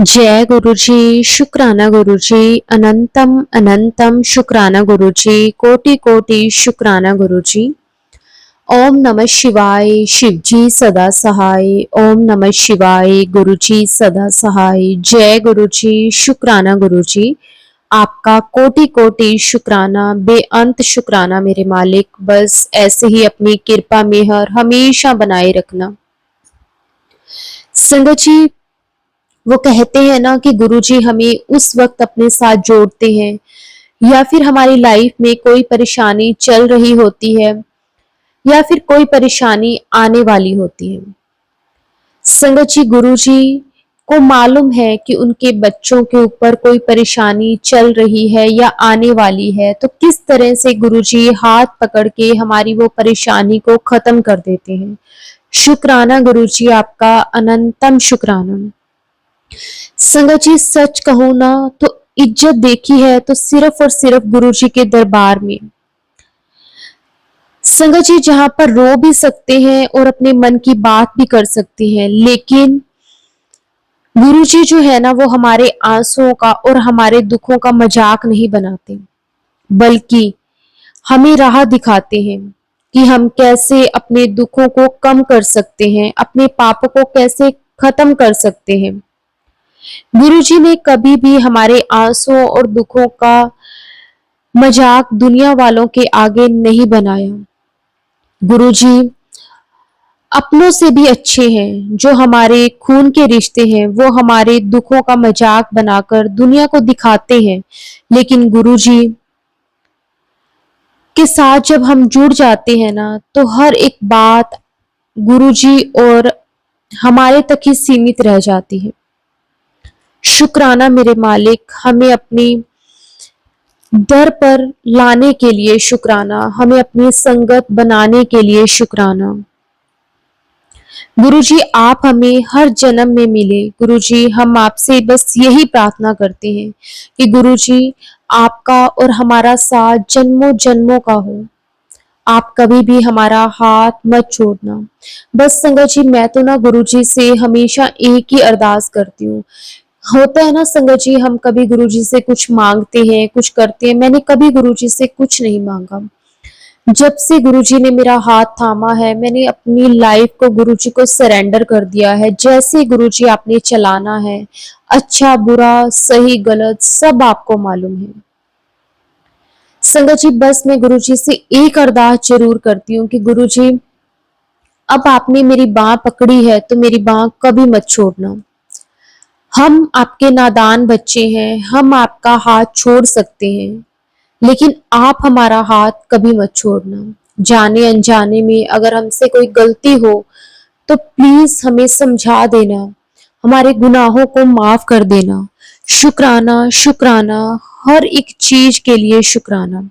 जय गुरु जी, शुक्राना गुरु जी, अनंतम अनंतम शुक्राना गुरु जी, कोटि कोटि शुक्राना गुरु जी। ओम नमः शिवाय, शिव जी सदा सहाय। ओम नमः शिवाय, गुरु जी सदा सहाय। जय गुरु जी, शुक्राना गुरु जी। आपका कोटि कोटि शुक्राना, बेअंत शुक्राना मेरे मालिक। बस ऐसे ही अपनी कृपा मेहर हमेशा बनाए रखना। संगत जी, वो कहते हैं ना कि गुरुजी हमें उस वक्त अपने साथ जोड़ते हैं या फिर हमारी लाइफ में कोई परेशानी चल रही होती है या फिर कोई परेशानी आने वाली होती है। संगत जी, गुरुजी को मालूम है कि उनके बच्चों के ऊपर कोई परेशानी चल रही है या आने वाली है, तो किस तरह से गुरुजी हाथ पकड़ के हमारी वो परेशानी को खत्म कर देते हैं। शुक्राना गुरुजी, आपका अनंतम शुक्राना। संगत जी, सच कहूं ना तो इज्जत देखी है तो सिर्फ और सिर्फ गुरुजी के दरबार में। संगत जी, जहां पर रो भी सकते हैं और अपने मन की बात भी कर सकते हैं, लेकिन गुरुजी जो है ना, वो हमारे आंसुओं का और हमारे दुखों का मजाक नहीं बनाते, बल्कि हमें राह दिखाते हैं कि हम कैसे अपने दुखों को कम कर सकते हैं, अपने पापों को कैसे खत्म कर सकते हैं। गुरुजी ने कभी भी हमारे आंसुओं और दुखों का मजाक दुनिया वालों के आगे नहीं बनाया। गुरुजी अपनों से भी अच्छे हैं। जो हमारे खून के रिश्ते हैं वो हमारे दुखों का मजाक बनाकर दुनिया को दिखाते हैं, लेकिन गुरुजी के साथ जब हम जुड़ जाते हैं ना, तो हर एक बात गुरुजी और हमारे तक ही सीमित रह जाती है। शुक्राना मेरे मालिक, हमें अपनी दर पर लाने के लिए शुक्राना, हमें अपनी संगत बनाने के लिए शुक्राना। गुरुजी, आप हमें हर जन्म में मिले। गुरुजी, हम आपसे बस यही प्रार्थना करते हैं कि गुरुजी आपका और हमारा साथ जन्मों जन्मों का हो। आप कभी भी हमारा हाथ मत छोड़ना। बस संगत जी, मैं तो ना गुरुजी से हमेशा एक ही अरदास करती हूँ। होता है ना संगत जी, हम कभी गुरुजी से कुछ मांगते हैं, कुछ करते हैं। मैंने कभी गुरुजी से कुछ नहीं मांगा। जब से गुरुजी ने मेरा हाथ थामा है, मैंने अपनी लाइफ को गुरुजी को सरेंडर कर दिया है। जैसे गुरुजी आपने चलाना है, अच्छा बुरा सही गलत सब आपको मालूम है। संगत जी, बस मैं गुरुजी से एक अरदास जरूर करती हूँ कि गुरुजी, अब आपने मेरी बाह पकड़ी है तो मेरी बाह कभी मत छोड़ना। हम आपके नादान बच्चे हैं, हम आपका हाथ छोड़ सकते हैं, लेकिन आप हमारा हाथ कभी मत छोड़ना। जाने अनजाने में अगर हमसे कोई गलती हो तो प्लीज हमें समझा देना, हमारे गुनाहों को माफ कर देना। शुक्राना शुक्राना, हर एक चीज के लिए शुक्राना।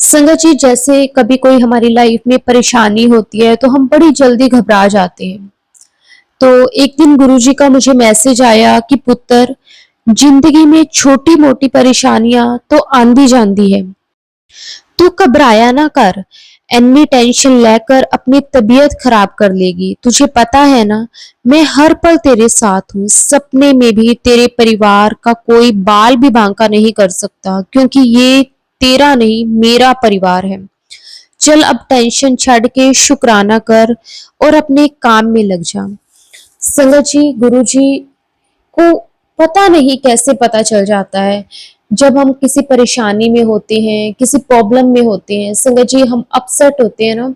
संगत जी, जैसे कभी कोई हमारी लाइफ में परेशानी होती है तो हम बड़ी जल्दी घबरा जाते हैं। तो एक दिन गुरुजी का मुझे मैसेज आया कि पुत्र, जिंदगी में छोटी मोटी परेशानियां तो आंधी जांदी है, तू घबराया ना कर। एनमी टेंशन लेकर अपनी तबीयत खराब कर लेगी। तुझे पता है ना, मैं हर पल तेरे साथ हूँ। सपने में भी तेरे परिवार का कोई बाल भी बांका नहीं कर सकता, क्योंकि ये तेरा नहीं मेरा परिवार है। चल अब टेंशन छड़ के शुक्राना कर और अपने काम में लग जा। संगत जी, गुरुजी को पता नहीं कैसे पता चल जाता है जब हम किसी परेशानी में होते हैं, किसी प्रॉब्लम में होते हैं। संगत जी, हम अपसेट होते हैं ना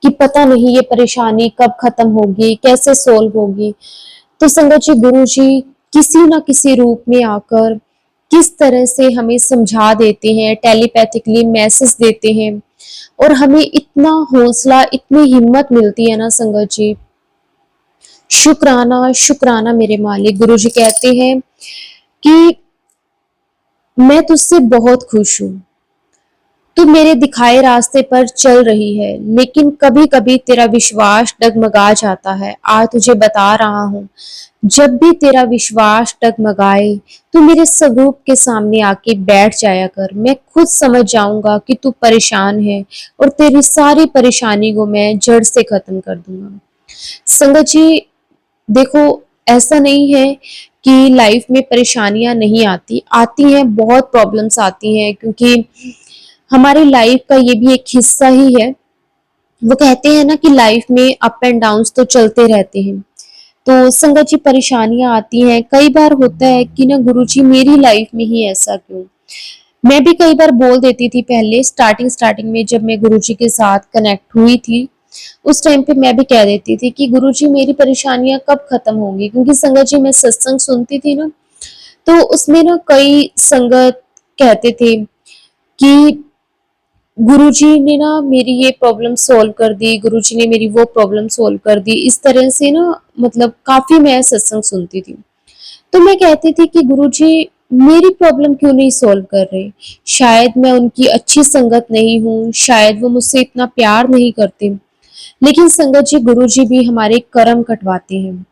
कि पता नहीं ये परेशानी कब खत्म होगी, कैसे सोल्व होगी। तो संगत जी, गुरु जी किसी ना किसी रूप में आकर किस तरह से हमें समझा देते हैं, टेलीपैथिकली मैसेज देते हैं, और हमें इतना हौसला, इतनी हिम्मत मिलती है ना संगत जी। शुक्राना शुक्राना मेरे मालिक। गुरु जी कहते हैं कि मैं तुझसे बहुत खुश हूं, तू मेरे दिखाए रास्ते पर चल रही है, लेकिन कभी कभी तेरा विश्वास डगमगा जाता है। आज तुझे बता रहा हूं, जब भी तेरा विश्वास डगमगाए तू मेरे स्वरूप के सामने आके बैठ जाया कर। मैं खुद समझ जाऊंगा कि तू परेशान है और तेरी सारी परेशानी को मैं जड़ से खत्म कर दूंगा। संगत जी देखो, ऐसा नहीं है कि लाइफ में परेशानियां नहीं आती, आती हैं, बहुत प्रॉब्लम्स आती हैं, क्योंकि हमारी लाइफ का ये भी एक हिस्सा ही है। वो कहते हैं ना कि लाइफ में अप एंड डाउन्स तो चलते रहते हैं। तो संगत जी, परेशानियां आती हैं, कई बार होता है कि ना गुरुजी मेरी लाइफ में ही ऐसा क्यों। मैं भी कई बार बोल देती थी पहले, स्टार्टिंग स्टार्टिंग में जब मैं गुरुजी के साथ कनेक्ट हुई थी, उस टाइम पे मैं भी कह देती थी कि गुरुजी मेरी परेशानियां कब खत्म होंगी, क्योंकि संगत जी मैं सत्संग सुनती थी ना, तो उसमें ना कई संगत कहते थे कि गुरुजी ने ना मेरी ये प्रॉब्लम सॉल्व कर दी, गुरुजी ने मेरी वो प्रॉब्लम सॉल्व कर दी। इस तरह से ना मतलब काफी मैं सत्संग सुनती थी। तो मैं कहती थी कि गुरुजी मेरी प्रॉब्लम क्यों नहीं सॉल्व कर रहे। शायद मैं उनकी अच्छी संगत नहीं हूँ, शायद वो मुझसे इतना प्यार नहीं करते। लेकिन संगत जी, गुरुजी भी हमारे कर्म कटवाते हैं,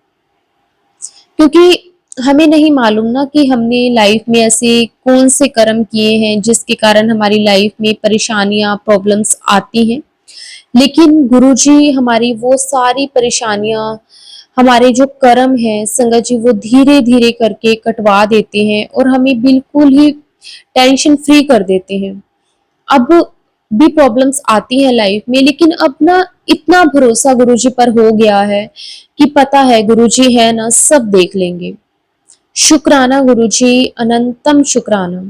क्योंकि हमें नहीं मालूम ना कि हमने लाइफ में ऐसे कौन से कर्म किए हैं जिसके कारण हमारी लाइफ में परेशानियां, प्रॉब्लम्स आती हैं। लेकिन गुरुजी हमारी वो सारी परेशानियां, हमारे जो कर्म हैं संगत जी, वो धीरे धीरे करके कटवा देते हैं और हमें बिल्कुल ही टेंशन फ्री कर देते हैं। अब भी प्रॉब्लम्स आती है लाइफ में, लेकिन अब ना इतना भरोसा गुरुजी पर हो गया है कि पता है गुरुजी है ना, सब देख लेंगे। शुक्राना गुरुजी, अनंतम शुक्राना।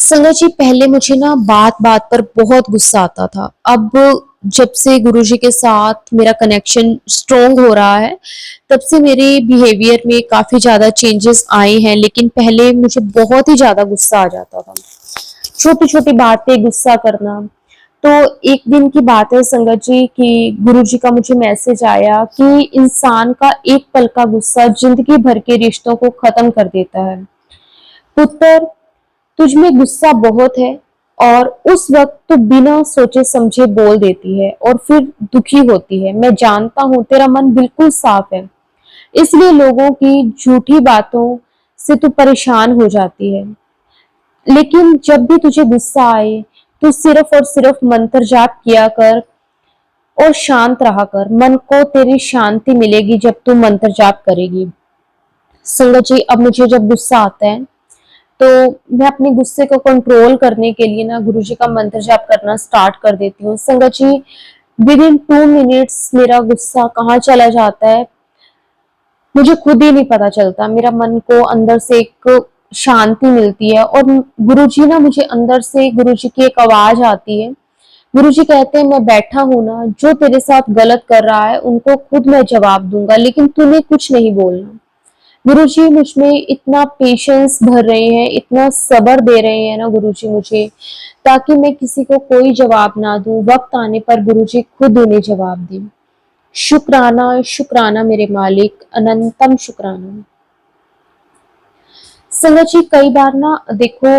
संगत जी, पहले मुझे ना बात बात पर बहुत गुस्सा आता था। अब जब से गुरुजी के साथ मेरा कनेक्शन स्ट्रोंग हो रहा है, तब से मेरे बिहेवियर में काफी ज्यादा चेंजेस आए हैं। लेकिन पहले मुझे बहुत ही ज्यादा गुस्सा आ जाता था, छोटी छोटी बात पे गुस्सा करना। तो एक दिन की बात है संगत जी कि गुरुजी का मुझे मैसेज आया कि इंसान का एक पल का गुस्सा जिंदगी भर के रिश्तों को खत्म कर देता है। पुत्र, तुझ में गुस्सा बहुत है और उस वक्त तो बिना सोचे समझे बोल देती है और फिर दुखी होती है। मैं जानता हूं तेरा मन बिल्कुल साफ है, इसलिए लोगों की झूठी बातों से तू परेशान हो जाती है। लेकिन जब भी तुझे गुस्सा आए, तू सिर्फ और सिर्फ मंत्र जाप किया कर और शांत रहा कर। मन को तेरी शांति मिलेगी जब तू मंत्र जाप करेगी। संगत जी, अब मुझे जब गुस्सा आता है तो मैं अपने गुस्से को कंट्रोल करने के लिए ना गुरुजी का मंत्र जाप करना स्टार्ट कर देती हूँ। संगत जी, विद इन 2 मिनट्स मेरा गुस्सा कहाँ चला जाता है मुझे खुद ही नहीं पता चलता। मेरा मन को अंदर से एक शांति मिलती है और गुरुजी ना मुझे अंदर से, गुरुजी की एक आवाज आती है। गुरुजी कहते हैं, मैं बैठा हूं ना, जो तेरे साथ गलत कर रहा है उनको खुद मैं जवाब दूंगा, लेकिन तूने कुछ नहीं बोलना। गुरुजी मुझ में इतना पेशेंस भर रहे हैं, इतना सब्र दे रहे हैं ना गुरुजी मुझे, ताकि मैं किसी को कोई जवाब ना दूं। वक्त आने पर गुरुजी खुद उन्हें जवाब दें। शुक्राना शुक्राना मेरे मालिक, अनंतम शुक्राना। संगत जी, कई बार ना देखो,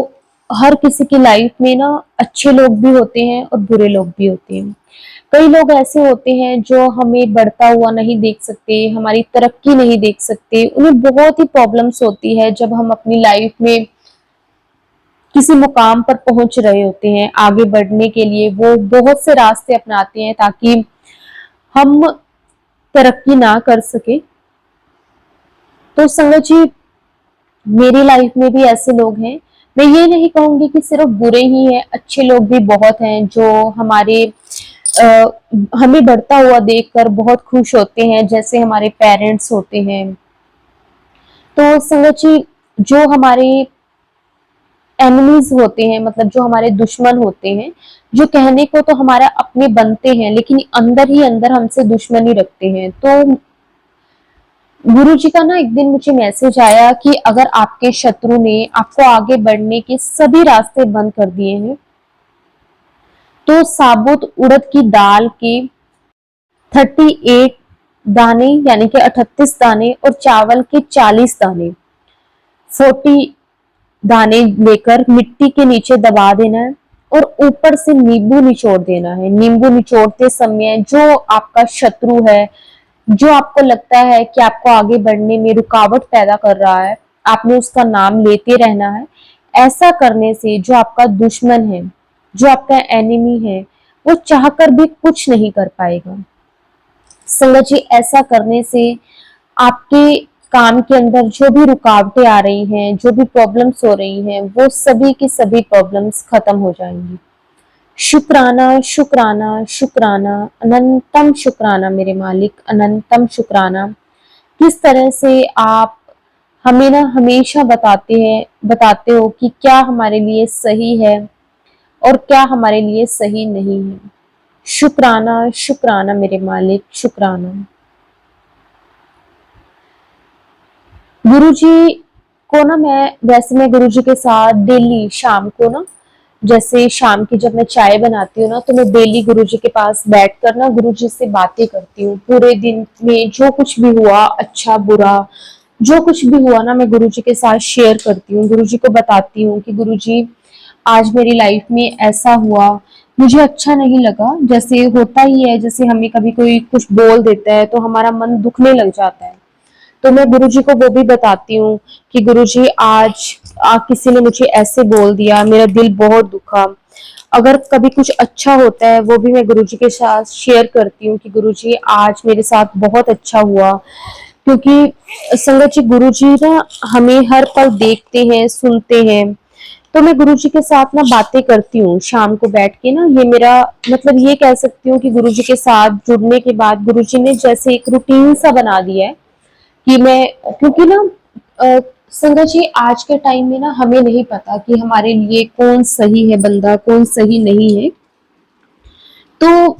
हर किसी की लाइफ में ना अच्छे लोग भी होते हैं और बुरे लोग भी होते हैं। कई लोग ऐसे होते हैं जो हमें बढ़ता हुआ नहीं देख सकते, हमारी तरक्की नहीं देख सकते। उन्हें बहुत ही प्रॉब्लम्स होती है जब हम अपनी लाइफ में किसी मुकाम पर पहुंच रहे होते हैं। आगे बढ़ने के लिए वो बहुत से रास्ते अपनाते हैं ताकि हम तरक्की ना कर सके। तो संगत जी, मेरी लाइफ में भी ऐसे लोग हैं। मैं ये नहीं कहूंगी कि सिर्फ बुरे ही हैं, अच्छे लोग भी बहुत हैं जो हमारे आ, हमें बढ़ता हुआ देखकर बहुत खुश होते हैं, जैसे हमारे पेरेंट्स होते हैं। तो संगत जी, जो हमारे एनिमीज होते हैं, मतलब जो हमारे दुश्मन होते हैं, जो कहने को तो हमारा अपने बनते हैं लेकिन अंदर ही अंदर हमसे दुश्मनी रखते हैं। तो गुरु जी का ना एक दिन मुझे मैसेज आया कि अगर आपके शत्रु ने आपको आगे बढ़ने के सभी रास्ते बंद कर दिए हैं, तो साबुत उड़द की दाल के 38 दाने यानी कि 38 दाने और चावल के 40 दाने, 40 दाने लेकर मिट्टी के नीचे दबा देना है और ऊपर से नींबू निचोड़ देना है। नींबू निचोड़ते समय जो आपका शत्रु है, जो आपको लगता है कि आपको आगे बढ़ने में रुकावट पैदा कर रहा है, आपने उसका नाम लेते रहना है। ऐसा करने से जो आपका दुश्मन है, जो आपका एनिमी है, वो चाहकर भी कुछ नहीं कर पाएगा। संगत जी, ऐसा करने से आपके काम के अंदर जो भी रुकावटें आ रही हैं, जो भी प्रॉब्लम्स हो रही हैं, वो सभी की सभी प्रॉब्लम्स खत्म हो जाएंगी। शुक्राना, शुक्राना, शुक्राना, अनंतम शुक्राना मेरे मालिक, अनंतम शुक्राना। किस तरह से आप हमें ना हमेशा बताते हो कि क्या हमारे लिए सही है और क्या हमारे लिए सही नहीं है। शुक्राना, शुक्राना मेरे मालिक, शुक्राना। गुरुजी को ना मैं गुरुजी के साथ डेली शाम को ना, जैसे शाम की जब मैं चाय बनाती हूँ ना, तो मैं डेली गुरुजी के पास बैठ कर ना गुरुजी से बातें करती हूँ। पूरे दिन में जो कुछ भी हुआ, अच्छा बुरा जो कुछ भी हुआ ना, मैं गुरुजी के साथ शेयर करती हूँ। गुरुजी को बताती हूँ कि गुरुजी आज मेरी लाइफ में ऐसा हुआ, मुझे अच्छा नहीं लगा। जैसे होता ही है, जैसे हमें कभी कोई कुछ बोल देता है तो हमारा मन दुखने लग जाता है। तो मैं गुरुजी को वो भी बताती हूँ कि गुरुजी आज किसी ने मुझे ऐसे बोल दिया, मेरा दिल बहुत दुखा। अगर कभी कुछ अच्छा होता है वो भी मैं गुरुजी के साथ शेयर करती हूँ कि गुरुजी आज मेरे साथ बहुत अच्छा हुआ। क्योंकि संगत जी, गुरुजी ना हमें हर पल देखते हैं, सुनते हैं। तो मैं गुरुजी के साथ ना बातें करती हूँ शाम को बैठ के ना। ये मेरा मतलब ये कह सकती हूँ कि गुरुजी के साथ जुड़ने के बाद गुरुजी ने जैसे एक रूटीन सा बना दिया है कि मैं, क्योंकि ना संगत जी, आज के टाइम में ना हमें नहीं पता कि हमारे लिए कौन सही है बंदा, कौन सही नहीं है। तो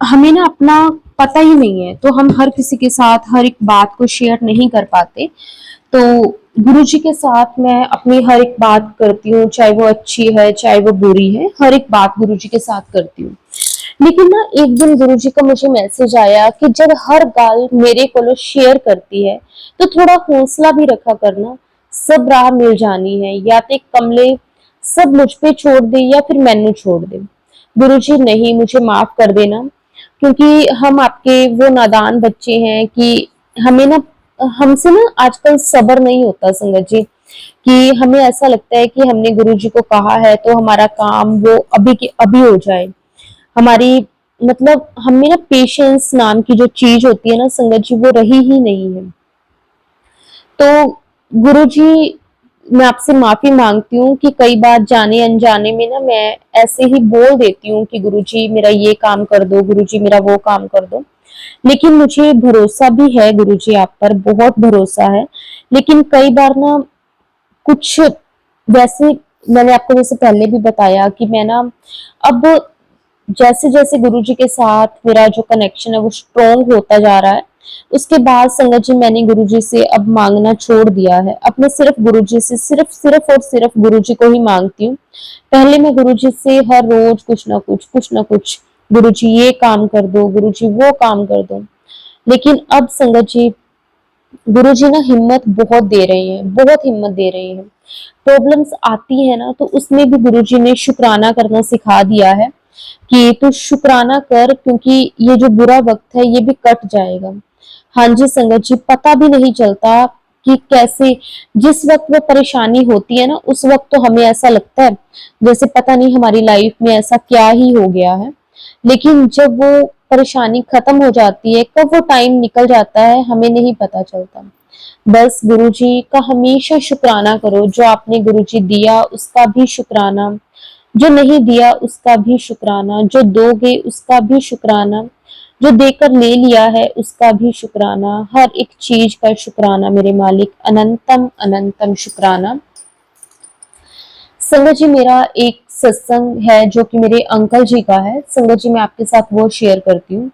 हमें ना अपना पता ही नहीं है, तो हम हर किसी के साथ हर एक बात को शेयर नहीं कर पाते। तो गुरुजी के साथ मैं अपनी हर एक बात करती हूँ, चाहे वो अच्छी है चाहे वो बुरी है, हर एक बात गुरुजी के साथ करती हूँ। लेकिन ना एक दिन गुरुजी का मुझे मैसेज आया कि जब हर गाल मेरे को शेयर करती है तो थोड़ा हौसला भी रखा करना। सब राह मिल जानी है, या तो कमले सब मुझ पे छोड़ दे या फिर मैनू छोड़ दे। गुरुजी नहीं, मुझे माफ कर देना, क्योंकि हम आपके वो नादान बच्चे हैं कि हमें ना हमसे ना आजकल सब्र नहीं होता संगत जी। कि हमें ऐसा लगता है कि हमने गुरुजी को कहा है तो हमारा काम वो अभी के अभी हो जाए। हमारी मतलब हमें ना पेशेंस नाम की जो चीज होती है ना संगत जी, वो रही ही नहीं है। तो गुरुजी, मैं आपसे माफी मांगती हूँ कि कई बार जाने अनजाने में ना मैं ऐसे ही बोल देती हूँ कि गुरुजी मेरा ये काम कर दो, गुरुजी मेरा वो काम कर दो। लेकिन मुझे भरोसा भी है गुरुजी, आप पर बहुत भरोसा है। लेकिन कई बार ना कुछ वैसे, मैंने आपको जैसे पहले भी बताया कि मैं ना अब जैसे जैसे गुरुजी के साथ मेरा जो कनेक्शन है वो स्ट्रोंग होता जा रहा है। उसके बाद संगत जी, मैंने गुरुजी से अब मांगना छोड़ दिया है। अब मैं सिर्फ गुरुजी से सिर्फ सिर्फ और सिर्फ गुरुजी को ही मांगती हूँ। पहले मैं गुरुजी से हर रोज कुछ ना कुछ, गुरुजी ये काम कर दो, गुरुजी वो काम कर दो। लेकिन अब संगत जी, गुरुजी ना हिम्मत बहुत दे रहे हैं, बहुत हिम्मत दे रहे हैं। प्रॉब्लम्स आती है ना तो उसमें भी गुरुजी ने शुक्राना करना सिखा दिया है कि तू शुक्राना कर, क्योंकि ये जो बुरा वक्त है ये भी कट जाएगा। हाँ जी संगत जी, पता भी नहीं चलता कि कैसे जिस वक्त वो परेशानी होती है ना, उस वक्त तो हमें ऐसा लगता है जैसे पता नहीं हमारी लाइफ में ऐसा क्या ही हो गया है। लेकिन जब वो परेशानी खत्म हो जाती है, कब वो टाइम निकल जाता है हमें नहीं पता चलता। बस गुरुजी का हमेशा शुक्राना करो, जो आपने गुरुजी दिया उसका भी शुक्राना, जो नहीं दिया उसका भी शुक्राना, जो दोगे उसका भी शुक्राना, जो देकर ले लिया है उसका भी शुक्राना, हर एक चीज का शुक्राना मेरे मालिक, अनंतम अनंतम शुक्राना। संगत जी, मेरा एक सत्संग है जो कि मेरे अंकल जी का है। संगत जी, मैं आपके साथ वो शेयर करती हूँ।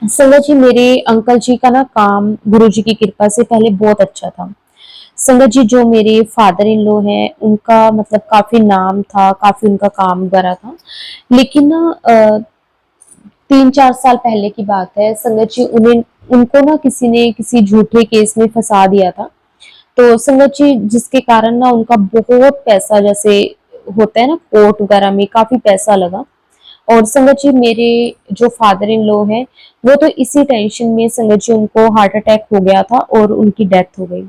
संगत जी, मेरे अंकल जी का ना काम गुरु जी की कृपा से पहले बहुत अच्छा था। संगत जी, जो मेरे फादर इन लॉ हैं उनका मतलब काफी नाम था, काफी उनका काम करा था। लेकिन ना 3-4 साल पहले की बात है संगत जी, उन्हें उनको ना किसी ने किसी झूठे केस में फंसा दिया था। तो संगत जी, जिसके कारण ना उनका बहुत पैसा, जैसे होता है ना कोर्ट वगैरह में, काफी पैसा लगा। और संगत जी, मेरे जो फादर इन लॉ हैं वो तो इसी टेंशन में संगत जी उनको हार्ट अटैक हो गया था और उनकी डेथ हो गई।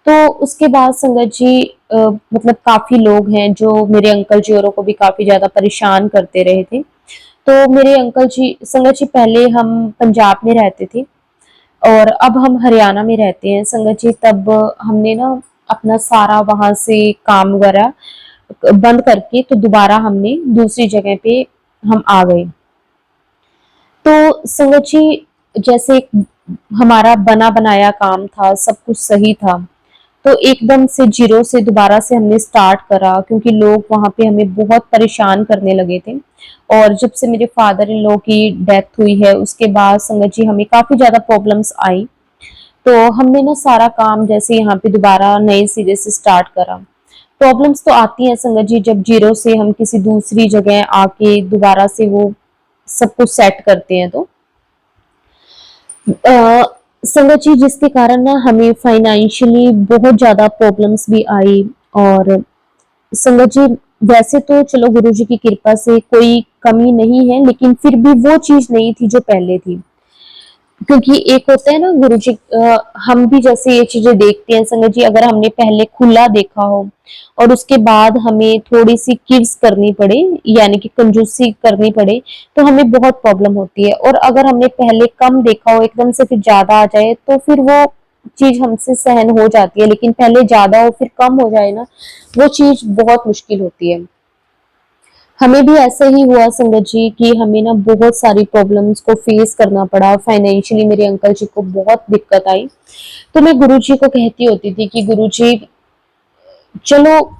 तो उसके बाद संगत जी मतलब काफी लोग हैं जो मेरे अंकल जी औरों को भी काफी ज्यादा परेशान करते रहे थे। तो मेरे अंकल जी, संगत जी, पहले हम पंजाब में रहते थे। और अब हम हरियाणा में रहते हैं संगत जी। तब हमने ना अपना सारा वहां से काम वगैरह बंद करके तो दोबारा हमने दूसरी जगह पे हम आ गए। तो संगत जी, जैसे हमारा बना बनाया काम था, सब कुछ सही था, तो एकदम से जीरो से दोबारा से हमने स्टार्ट करा, क्योंकि लोग वहां पे हमें बहुत परेशान करने लगे थे। और जब से मेरे फादर इन लॉ की डेथ हुई है उसके बाद संगत जी हमें काफी ज्यादा प्रॉब्लम्स आई। तो हमने ना सारा काम जैसे यहाँ पे दोबारा नए सिरे से स्टार्ट करा। प्रॉब्लम्स तो आती हैं संगत जी, जब जीरो से हम किसी दूसरी जगह आके दोबारा से वो सब कुछ सेट करते हैं। तो अ, संगत जी, जिसके कारण ना हमें फाइनेंशियली बहुत ज्यादा प्रॉब्लम्स भी आई। और संगत जी, वैसे तो चलो गुरु जी की कृपा से कोई कमी नहीं है, लेकिन फिर भी वो चीज नहीं थी जो पहले थी। क्योंकि एक होता है ना गुरु जी, हम भी जैसे ये चीजें देखते हैं संगत जी, अगर हमने पहले खुला देखा हो और उसके बाद हमें थोड़ी सी किड्स करनी पड़े, यानी कि कंजूसी करनी पड़े, तो हमें बहुत प्रॉब्लम होती है। और अगर हमने पहले कम देखा हो एकदम से फिर ज्यादा आ जाए तो फिर वो चीज हमसे सहन हो जाती है, लेकिन पहले ज्यादा हो फिर कम हो जाए ना, वो चीज बहुत मुश्किल होती है। हमें भी ऐसा ही हुआ संगत जी कि हमें ना बहुत सारी प्रॉब्लम्स को फेस करना पड़ा। फाइनेंशियली मेरे अंकल जी को बहुत दिक्कत आई। तो मैं गुरु जी को कहती होती थी कि गुरु जी, चलो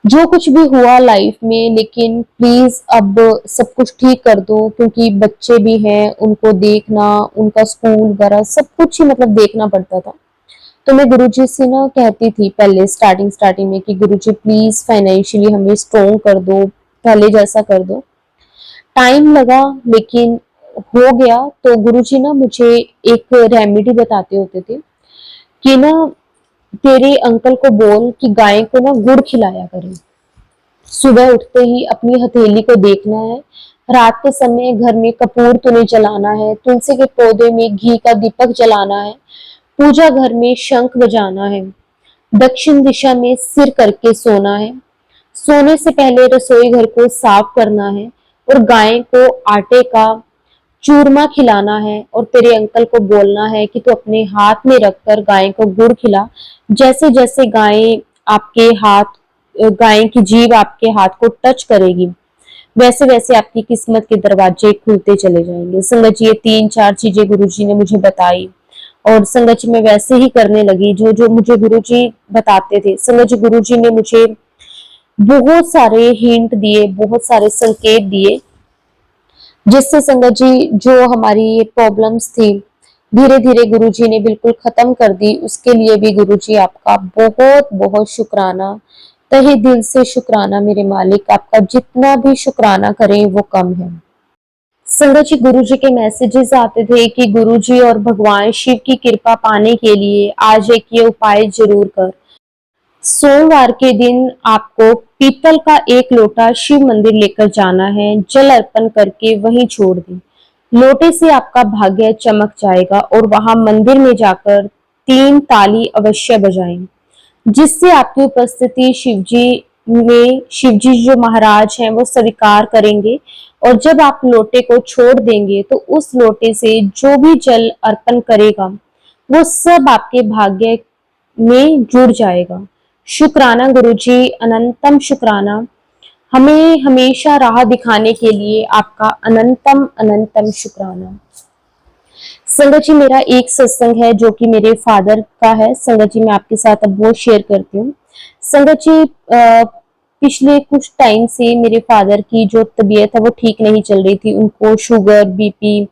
जो कुछ भी हुआ लाइफ में, लेकिन प्लीज अब सब कुछ ठीक कर दो, क्योंकि बच्चे भी हैं, उनको देखना, उनका स्कूल वगैरह सब कुछ ही मतलब देखना पड़ता था। तो मैं गुरुजी से ना कहती थी पहले स्टार्टिंग स्टार्टिंग में कि गुरुजी प्लीज फाइनेंशियली हमें स्ट्रोंग कर दो, पहले जैसा कर दो। टाइम लगा, लेकिन हो गया। तो गुरुजी ना मुझे एक रेमेडी बताते होते थे कि ना तेरे अंकल को बोल कि गाय को ना गुड़ खिलाया करें। सुबह उठते ही अपनी हथेली को देखना है। रात के समय घर में कपूर तूने जलाना है, तुलसी के पौधे में घी का दीपक जलाना है, पूजा घर में शंख बजाना है, दक्षिण दिशा में सिर करके सोना है, सोने से पहले रसोई घर को साफ करना है, और गाय को आटे का चूरमा खिलाना है। और तेरे अंकल को बोलना है कि तू अपने हाथ में रखकर गाय को गुड़ खिला। जैसे जैसे गाय की जीभ आपके हाथ को टच करेगी, वैसे वैसे आपकी किस्मत के दरवाजे खुलते चले जाएंगे। संगत जी, ये 3-4 चीजें गुरुजी ने मुझे बताई, और संगत जी मैं वैसे ही करने लगी जो जो मुझे गुरुजी बताते थे। संगत जी, गुरुजी ने मुझे बहुत सारे हिंट दिए, बहुत सारे संकेत दिए, जिससे संगत जी जो हमारी ये प्रॉब्लम्स थी धीरे धीरे गुरुजी ने बिल्कुल खत्म कर दी। उसके लिए भी गुरुजी आपका बहुत बहुत शुक्राना, तहे दिल से शुक्राना मेरे मालिक। आपका जितना भी शुक्राना करें वो कम है। संगत जी, गुरुजी के मैसेजेस आते थे कि गुरुजी और भगवान शिव की कृपा पाने के लिए आज एक ये उपाय जरूर कर। सोमवार के दिन आपको पीतल का एक लोटा शिव मंदिर लेकर जाना है, जल अर्पण करके वहीं छोड़ दें। लोटे से आपका भाग्य चमक जाएगा, और वहां मंदिर में जाकर 3 ताली अवश्य बजाएं, जिससे आपकी उपस्थिति शिवजी जो महाराज हैं वो स्वीकार करेंगे। और जब आप लोटे को छोड़ देंगे तो उस लोटे से जो भी जल अर्पण करेगा वो सब आपके भाग्य में जुड़ जाएगा। शुक्राना गुरुजी, अनंतम शुक्राना। हमें हमेशा राह दिखाने के लिए आपका अनंतम अनंतम शुक्राना। संगत जी, मेरा एक सत्संग है जो कि मेरे फादर का है। संगत जी, मैं आपके साथ अब वो शेयर करती हूँ। संगत जी, पिछले कुछ टाइम से मेरे फादर की जो तबीयत है वो ठीक नहीं चल रही थी। उनको शुगर, बीपी,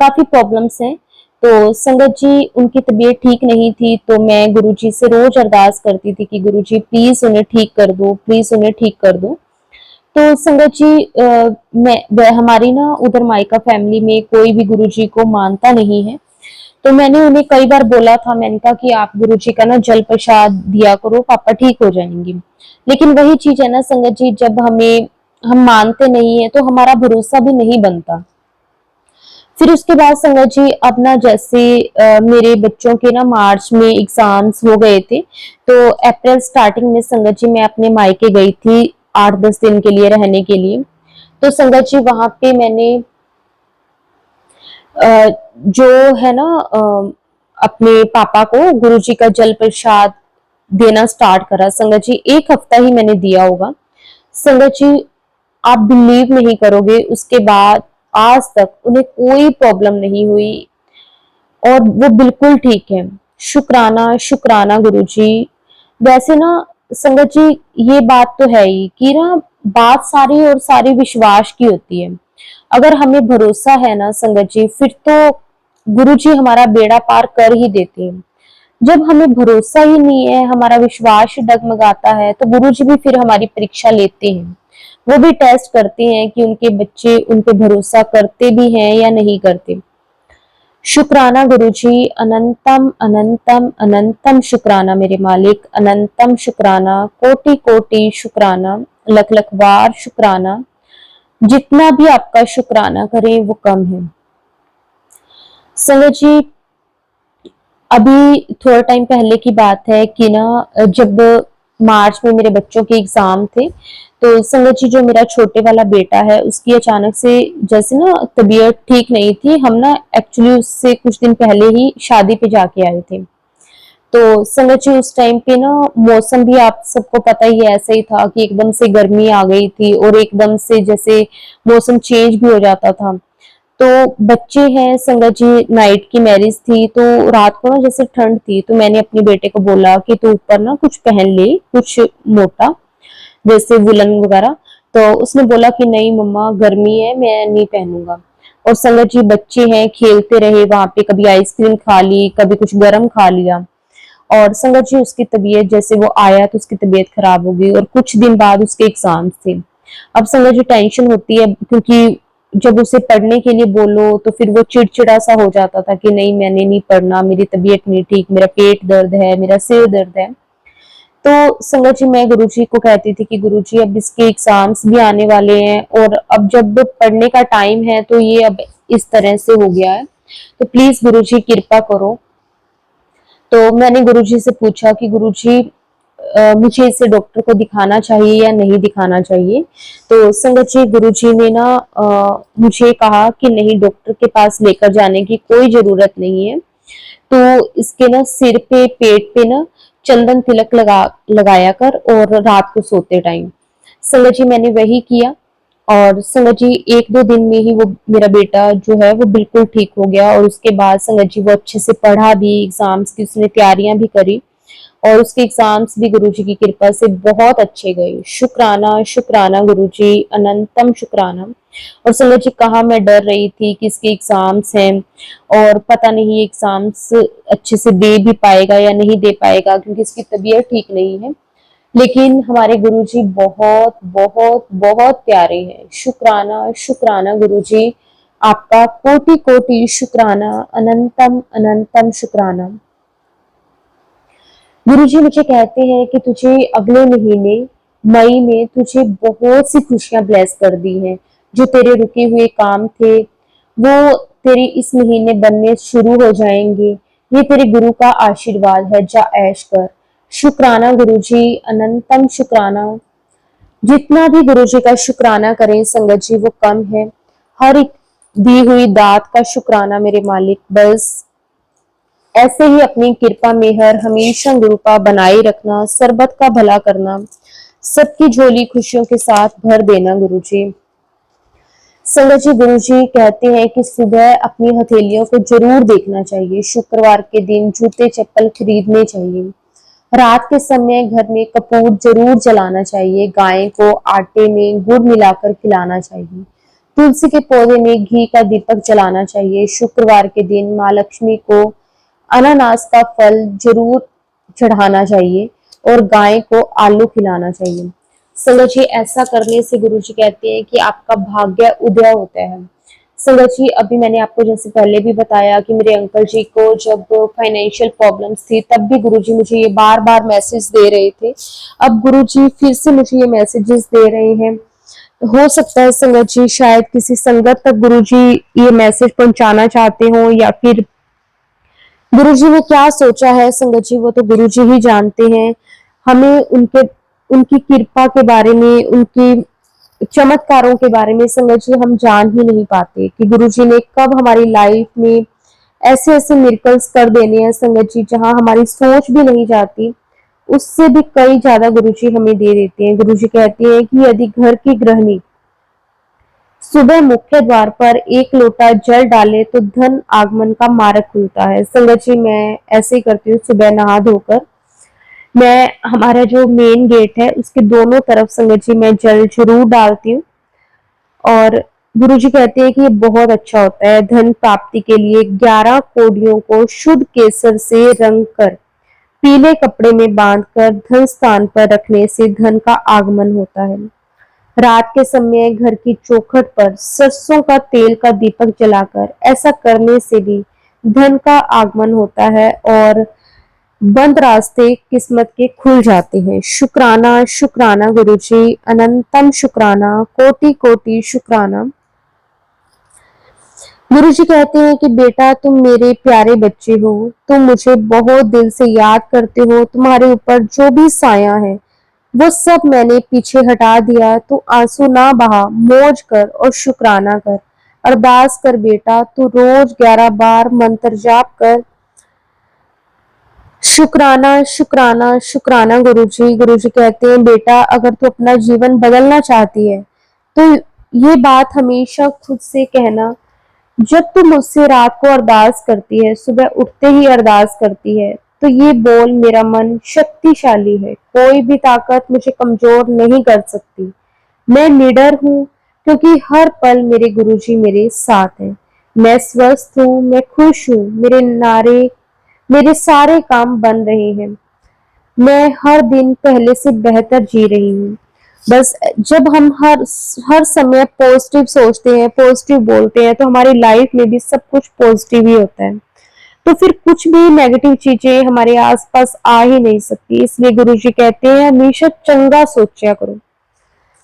काफी प्रॉब्लम्स हैं। तो संगत जी, उनकी तबीयत ठीक नहीं थी, तो मैं गुरुजी से रोज अरदास करती थी कि गुरुजी प्लीज उन्हें ठीक कर दो, प्लीज उन्हें ठीक कर दो। तो संगत जी, हमारी ना उधर मायका फैमिली में कोई भी गुरुजी को मानता नहीं है। तो मैंने उन्हें कई बार बोला था, मैंने कहा कि आप गुरुजी का ना जल प्रसाद दिया करो, पापा ठीक हो जाएंगे। लेकिन वही चीज है ना संगत जी, जब हम मानते नहीं है तो हमारा भरोसा भी नहीं बनता। फिर उसके बाद संगत जी, अब ना जैसे मेरे बच्चों के ना मार्च में एग्जाम्स हो गए थे, तो अप्रैल स्टार्टिंग में संगत जी मैं अपने मायके गई थी 8-10 दिन के लिए रहने के लिए। तो संगत जी, वहां पे मैंने जो है ना अपने पापा को गुरुजी का जल प्रसाद देना स्टार्ट करा। संगत जी 1 हफ्ता ही मैंने दिया होगा। संगत जी आप बिलीव नहीं करोगे, उसके बाद आज तक उन्हें कोई प्रॉब्लम नहीं हुई और वो बिल्कुल ठीक है। शुक्राना शुक्राना गुरुजी। वैसे ना संगत जी ये बात तो है ही कि ना बात सारी और सारी विश्वास की होती है। अगर हमें भरोसा है ना संगत जी, फिर तो गुरुजी हमारा बेड़ा पार कर ही देते हैं। जब हमें भरोसा ही नहीं है, हमारा विश्वास डगमगाता है, तो गुरुजी भी फिर हमारी परीक्षा लेते हैं। वो भी टेस्ट करते हैं कि उनके बच्चे उन पे भरोसा करते भी हैं या नहीं करते। शुक्राना गुरुजी, अनंतम अनंतम अनंतम शुक्राना मेरे मालिक, अनंतम शुक्राना, कोटि कोटि शुक्राना, लख लख बार शुक्राना। जितना भी आपका शुक्राना करें वो कम है। संगत जी अभी थोड़ा टाइम पहले की बात है कि ना जब मार्च में मेरे बच्चों के एग्जाम थे, तो संगत जी जो मेरा छोटे वाला बेटा है उसकी अचानक से जैसे ना तबीयत ठीक नहीं थी। हम ना एक्चुअली उससे कुछ दिन पहले ही शादी पे जाके आए थे। तो संगत जी उस टाइम पे ना मौसम भी आप सबको पता ही है, ऐसा ही था कि एकदम से गर्मी आ गई थी और एकदम से जैसे मौसम चेंज भी हो जाता था। तो बच्चे हैं संगत जी, नाइट की मैरिज थी तो रात को ना जैसे ठंड थी, तो मैंने अपने बेटे को बोला कि तू ऊपर ना कुछ पहन ले, कुछ मोटा, जैसे वुलन वगैरह। तो उसने बोला कि नहीं मम्मा गर्मी है, मैं नहीं पहनूंगा। और संगत जी बच्चे हैं, खेलते रहे वहां पे, कभी आइसक्रीम खा ली, कभी कुछ गर्म खा लिया। और संगत जी उसकी तबीयत, जैसे वो आया तो उसकी तबीयत खराब हो गई और कुछ दिन बाद उसके एग्जाम्स थे। अब संगत जी टेंशन होती है, क्योंकि जब उसे पढ़ने के लिए बोलो तो फिर वो चिड़चिड़ा सा हो जाता था कि नहीं मैंने नहीं पढ़ना, मेरी तबीयत नहीं ठीक, मेरा पेट दर्द है, मेरा सिर दर्द है। तो संगत जी मैं गुरुजी को कहती थी कि गुरुजी अब इसके एग्जाम्स भी आने वाले हैं और अब जब पढ़ने का टाइम है तो ये अब इस तरह से हो गया है, तो प्लीज गुरुजी कृपा करो। तो मैंने गुरुजी से पूछा कि गुरुजी मुझे इसे डॉक्टर को दिखाना चाहिए या नहीं दिखाना चाहिए। तो संगत जी गुरुजी ने ना मुझे कहा कि नहीं, डॉक्टर के पास लेकर जाने की कोई जरूरत नहीं है। तो इसके ना सिर पे पेट पे ना चंदन तिलक लगाया कर और रात को सोते टाइम। संगत जी मैंने वही किया और संगत जी 1-2 दिन में ही वो मेरा बेटा जो है वो बिल्कुल ठीक हो गया और उसके बाद संगत जी वो अच्छे से पढ़ा भी, एग्जाम्स की उसने तैयारियां भी करी और उसके एग्जाम्स भी गुरुजी की कृपा से बहुत अच्छे गए। शुक्राना शुक्राना गुरुजी, अनंतम शुक्राना। और संगत जी कहा मैं डर रही थी कि इसके एग्जाम्स हैं और पता नहीं एग्जाम्स अच्छे से दे भी पाएगा या नहीं दे पाएगा, क्योंकि इसकी तबीयत ठीक नहीं है। लेकिन हमारे गुरुजी बहुत बहुत बहुत प्यारे हैं। शुक्राना शुक्राना गुरुजी, आपका कोटि कोटि शुक्राना, अनंतम अनंतम शुक्राना। गुरुजी मुझे कहते हैं कि तुझे अगले महीने मई में तुझे बहुत सी खुशियां ब्लेस कर दी हैं। जो तेरे रुके हुए काम थे वो तेरे इस महीने बनने शुरू हो जाएंगे। ये तेरे गुरु का आशीर्वाद है, जा ऐश कर। शुक्राना गुरुजी, अनंतम शुक्राना। जितना भी गुरुजी का शुक्राना करें संगत जी वो कम है। हर एक दी हुई दात का शुक्राना मेरे मालिक, बस ऐसे ही अपनी कृपा मेहर हमेशा गुरु का बनाए रखना, सरबत का भला करना, सबकी झोली खुशियों के साथ भर देना गुरुजी। संगत जी गुरुजी कहते हैं कि सुबह अपनी हथेलियों को जरूर देखना चाहिए। शुक्रवार के दिन जूते चप्पल खरीदने चाहिए। रात के समय घर में कपूर जरूर जलाना चाहिए। गाय को आटे में गुड़ मिलाकर खिलाना चाहिए। तुलसी के पौधे में घी का दीपक जलाना चाहिए। शुक्रवार के दिन माँ लक्ष्मी को अनानास का फल जरूर चढ़ाना चाहिए और गाय को आलू खिलाना चाहिए। संगत जी ऐसा करने से गुरु जी कहते हैं कि आपका भाग्य उदय होता है। संगत जी अभी मैंने आपको जैसे पहले भी बताया कि मेरे अंकल जी को जब फाइनेंशियल प्रॉब्लम्स थी तब भी गुरुजी मुझे ये बार बार मैसेज दे रहे थे। अब गुरुजी फिर से मुझे ये मैसेजेस दे रहे हैं। हो सकता है संगत जी शायद किसी संगत तक गुरुजी ये मैसेज पहुंचाना चाहते हो, या फिर गुरुजी ने क्या सोचा है संगत जी वो तो गुरुजी ही जानते हैं। हमें उनके उनकी कृपा के बारे में, उनकी चमत्कारों के बारे में संगत जी हम जान ही नहीं पाते कि गुरु जी ने कब हमारी लाइफ में ऐसे ऐसे मिरेकल्स कर देने हैं संगत जी, जहां हमारी सोच भी नहीं जाती, उससे भी कई ज्यादा गुरु जी हमें दे देते हैं। गुरु जी कहते हैं कि यदि घर की गृहिणी सुबह मुख्य द्वार पर एक लोटा जल डाले तो धन आगमन का मार्ग खुलता है। संगत जी मैं ऐसे ही करती हूँ, सुबह नहा धोकर मैं हमारा जो मेन गेट है उसके दोनों तरफ संगत जी मैं जल जरूर डालती हूँ। और गुरु जी कहते हैं कि ये बहुत अच्छा होता है धन प्राप्ति के लिए। 11 कोडियों को शुद्ध केसर से रंग कर पीले कपड़े में बांधकर धन स्थान पर रखने से धन का आगमन होता है। रात के समय घर की चौखट पर सरसों का तेल का दीपक जलाकर ऐसा करने से भी धन का आगमन होता है और बंद रास्ते किस्मत के खुल जाते हैं। शुक्राना शुक्राना गुरुजी, अनंतम शुक्राना, कोटि कोटि शुक्राना। गुरुजी कहते हैं कि बेटा तुम मेरे प्यारे बच्चे हो, तुम मुझे बहुत दिल से याद करते हो, तुम्हारे ऊपर जो भी साया है वो सब मैंने पीछे हटा दिया। तू आंसू ना बहा, मौज कर और शुक्राना कर, अरदास कर बेटा। तू रोज 11 बार मंत्र जाप कर। शुक्राना शुक्राना शुक्राना गुरुजी। गुरुजी कहते हैं बेटा अगर तू अपना जीवन बदलना चाहती है तो ये बात हमेशा खुद से कहना। जब तू मुझसे रात को अरदास करती है, सुबह उठते ही अरदास करती है, तो ये बोल मेरा मन शक्तिशाली है, कोई भी ताकत मुझे कमजोर नहीं कर सकती। मैं निडर हूँ क्योंकि हर पल मेरे गुरुजी मेरे साथ हैं। मैं स्वस्थ हूँ, मैं खुश हूँ, मेरे सारे काम बन रहे हैं। मैं हर दिन पहले से बेहतर जी रही हूँ। बस जब हम हर समय पॉजिटिव सोचते हैं, पॉजिटिव बोलते हैं, तो हमारी लाइफ में भी सब कुछ पॉजिटिव ही होता है। तो फिर कुछ भी नेगेटिव चीजें हमारे आसपास आ ही नहीं सकती। इसलिए गुरुजी कहते हैं हमेशा चंगा सोचा करो,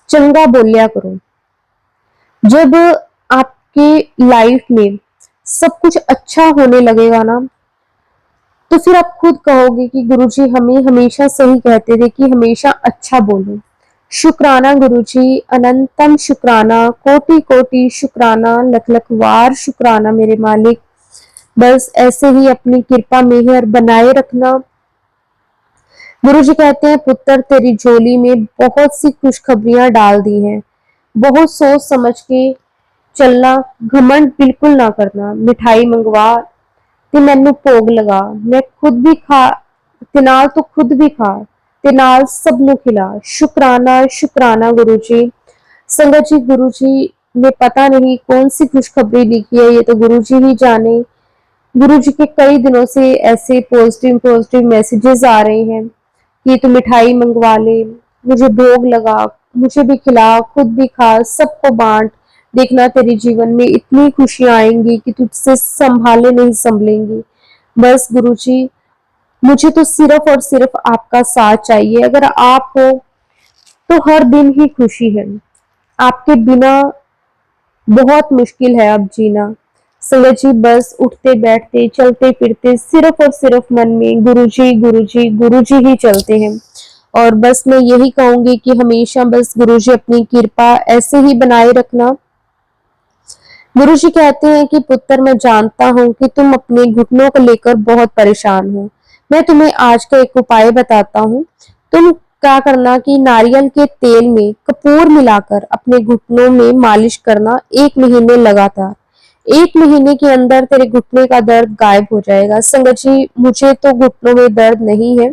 चंगा बोलिया करो। जब आपकी लाइफ में सब कुछ अच्छा होने लगेगा ना, तो फिर आप खुद कहोगे कि गुरुजी हमें हमेशा सही कहते थे कि हमेशा अच्छा बोलो। शुक्राना गुरुजी, अनंतम शुक्राना, कोटि कोटि शुक्राना, लख लख वार शुक्राना मेरे मालिक। बस ऐसे ही अपनी कृपा मेहर बनाए रखना। गुरुजी कहते हैं पुत्र तेरी झोली में बहुत सी खुशखबरियां डाल दी हैं, बहुत सोच समझ के चलना, घमंड बिल्कुल ना करना। मिठाई मंगवा ते मैनू भोग लगा, मैं खुद भी खा, ते नाल तो खुद भी खा, ते नाल सबनू खिला। शुक्राना शुक्राना गुरुजी। संगत जी गुरुजी ने पता नहीं कौन सी खुशखबरी लिखी है, ये तो गुरुजी ही जाने। गुरुजी के कई दिनों से ऐसे पॉजिटिव पॉजिटिव मैसेजेस आ रहे हैं कि तू मिठाई मंगवा ले, मुझे भोग लगा, मुझे भी खिला, खुद भी खा, सबको बांट, देखना तेरे जीवन में इतनी खुशियां आएंगी कि तुझसे संभाले नहीं संभलेंगी। बस गुरुजी मुझे तो सिर्फ और सिर्फ आपका साथ चाहिए। अगर आप हो तो हर दिन ही खुशी है, आपके बिना बहुत मुश्किल है अब जीना। संगत जी बस उठते बैठते चलते फिरते सिर्फ और सिर्फ मन में गुरुजी गुरुजी गुरुजी ही चलते हैं। और बस मैं यही कहूंगी कि हमेशा बस गुरुजी अपनी कृपा ऐसे ही बनाए रखना। गुरुजी कहते हैं कि पुत्र मैं जानता हूँ कि तुम अपने घुटनों को लेकर बहुत परेशान हो। मैं तुम्हें आज का एक उपाय बताता हूँ। तुम क्या करना कि नारियल के तेल में कपूर मिलाकर अपने घुटनों में मालिश करना 1 महीने लगातार। 1 महीने के अंदर तेरे घुटने का दर्द गायब हो जाएगा। संगत जी मुझे तो घुटनों में दर्द नहीं है,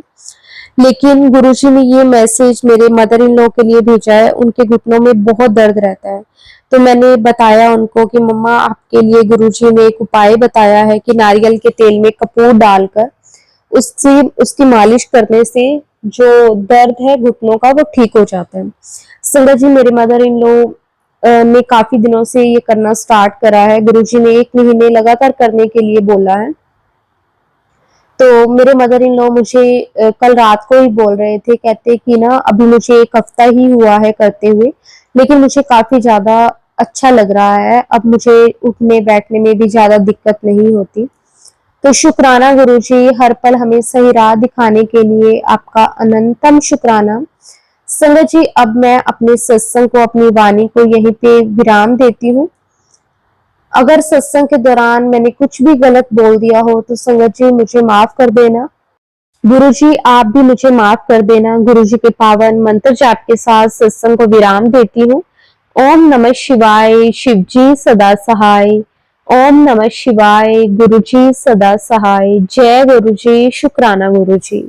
लेकिन गुरुजी ने ये मैसेज मेरे मदर इन लॉ के लिए भेजा है, उनके घुटनों में बहुत दर्द रहता है। तो मैंने बताया उनको कि मम्मा आपके लिए गुरुजी ने एक उपाय बताया है कि नारियल के तेल में कपूर डालकर उससे उसकी मालिश करने से जो दर्द है घुटनों का वो ठीक हो जाता है। संगत जी मेरे मदर इन लॉ ने काफी दिनों से ये करना स्टार्ट करा है। गुरुजी ने 1 महीने लगातार करने के लिए बोला है। तो मेरे मदर इन लॉ मुझे कल रात को ही बोल रहे थे, कहते कि ना अभी मुझे 1 हफ्ता ही हुआ है करते हुए, लेकिन मुझे काफी ज्यादा अच्छा लग रहा है, अब मुझे उठने बैठने में भी ज्यादा दिक्कत नहीं होती। तो शुक्राना गुरुजी, हर पल हमें सही राह दिखाने के लिए आपका अनंतम शुक्राना। संगत जी, अब मैं अपने सत्संग को, अपनी वाणी को यहीं पे विराम देती हूँ। अगर सत्संग के दौरान मैंने कुछ भी गलत बोल दिया हो तो संगत जी मुझे माफ कर देना। गुरु जी आप भी मुझे माफ कर देना। गुरु जी के पावन मंत्र जाप के साथ सत्संग को विराम देती हूँ। ओम नमः शिवाय। शिव जी सदा सहाय। ओम नमः शिवाय। गुरु जी सदा सहाय। जय गुरु जी। शुक्राना गुरु जी।